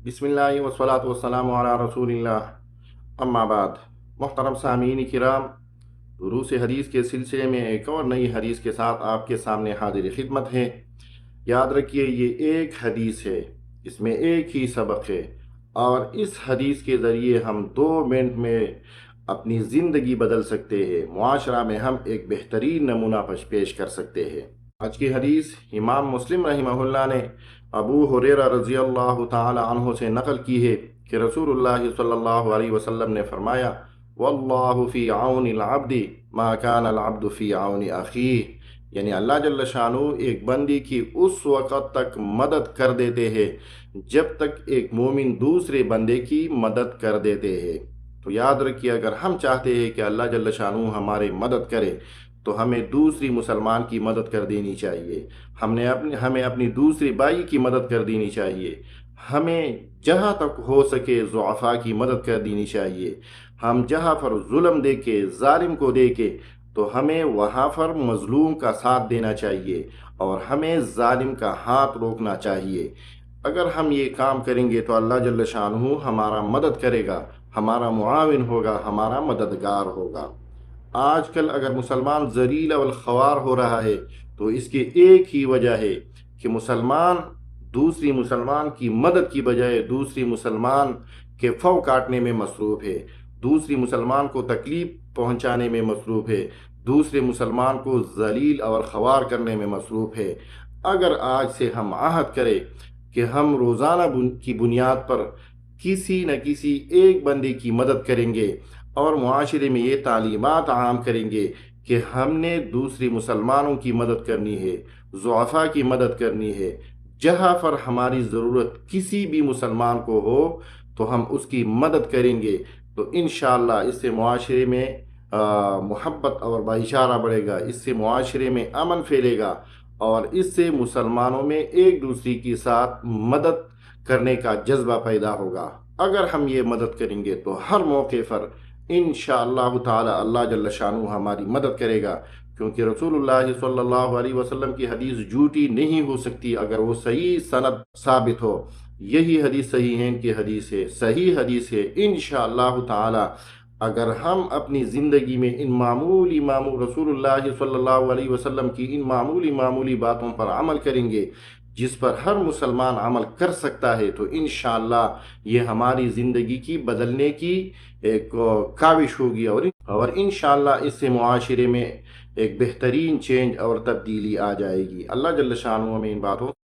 بسم اللہ والصلاۃ والسلام علی رسول اللہ اما بعد۔ محترم سامعین کرام، دروس حدیث کے سلسلے میں ایک اور نئی حدیث کے ساتھ آپ کے سامنے حاضر خدمت ہے۔ یاد رکھیے، یہ ایک حدیث ہے، اس میں ایک ہی سبق ہے، اور اس حدیث کے ذریعے ہم 2 منٹ میں اپنی زندگی بدل سکتے ہیں، معاشرہ میں ہم ایک بہترین نمونہ پیش کر سکتے ہیں۔ آج کی حدیث امام مسلم رحمہ اللہ نے ابو ہریرہ رضی اللہ تعالی عنہ سے نقل کی ہے کہ رسول اللہ صلی اللہ علیہ وسلم نے فرمایا: واللہ فی عون العبد ما کان العبد فی عون اخیہ، یعنی اللہ جل شانہ ایک بندی کی اس وقت تک مدد کر دیتے ہیں جب تک ایک مومن دوسرے بندے کی مدد کر دیتے ہیں۔ تو یاد رکھیے، اگر ہم چاہتے ہیں کہ اللہ جل شانہ ہماری مدد کرے تو ہمیں دوسری مسلمان کی مدد کر دینی چاہیے، ہمیں اپنی دوسری بھائی کی مدد کر دینی چاہیے، ہمیں جہاں تک ہو سکے ضعفاء کی مدد کر دینی چاہیے۔ ہم جہاں پر ظلم دیکھے، ظالم کو دیکھے، تو ہمیں وہاں پر مظلوم کا ساتھ دینا چاہیے اور ہمیں ظالم کا ہاتھ روکنا چاہیے۔ اگر ہم یہ کام کریں گے تو اللہ جل شانہ ہمارا مدد کرے گا، ہمارا معاون ہوگا، ہمارا مددگار ہوگا۔ آج کل اگر مسلمان ذلیل والخوار ہو رہا ہے تو اس کی ایک ہی وجہ ہے کہ مسلمان دوسری مسلمان کی مدد کی بجائے دوسری مسلمان کے فو کاٹنے میں مصروف ہے، دوسری مسلمان کو تکلیف پہنچانے میں مصروف ہے، دوسرے مسلمان کو ذلیل اور خوار کرنے میں مصروف ہے۔ اگر آج سے ہم عہد کریں کہ ہم روزانہ کی بنیاد پر کسی نہ کسی ایک بندے کی مدد کریں گے اور معاشرے میں یہ تعلیمات عام کریں گے کہ ہم نے دوسری مسلمانوں کی مدد کرنی ہے، ضعفاء کی مدد کرنی ہے، جہاں پر ہماری ضرورت کسی بھی مسلمان کو ہو تو ہم اس کی مدد کریں گے، تو انشاءاللہ اس سے معاشرے میں محبت اور بھائی چارہ بڑھے گا، اس سے معاشرے میں امن پھیلے گا، اور اس سے مسلمانوں میں ایک دوسرے کے ساتھ مدد کرنے کا جذبہ پیدا ہوگا۔ اگر ہم یہ مدد کریں گے تو ہر موقع پر انشاءاللہ تعالی اللہ جل شانہ ہماری مدد کرے گا، کیونکہ رسول اللہ صلی اللہ علیہ وسلم کی حدیث جھوٹی نہیں ہو سکتی اگر وہ صحیح سند ثابت ہو۔ یہی حدیث صحیح ہے، ان کی حدیث ہے، صحیح حدیث ہے۔ انشاءاللہ تعالی اگر ہم اپنی زندگی میں ان معمولی رسول اللہ صلی اللہ علیہ وسلم کی ان معمولی باتوں پر عمل کریں گے جس پر ہر مسلمان عمل کر سکتا ہے، تو انشاءاللہ یہ ہماری زندگی کی بدلنے کی ایک کاوش ہوگی، اور انشاءاللہ اس سے معاشرے میں ایک بہترین چینج اور تبدیلی آ جائے گی۔ اللہ جل شانہ ہمیں ان باتوں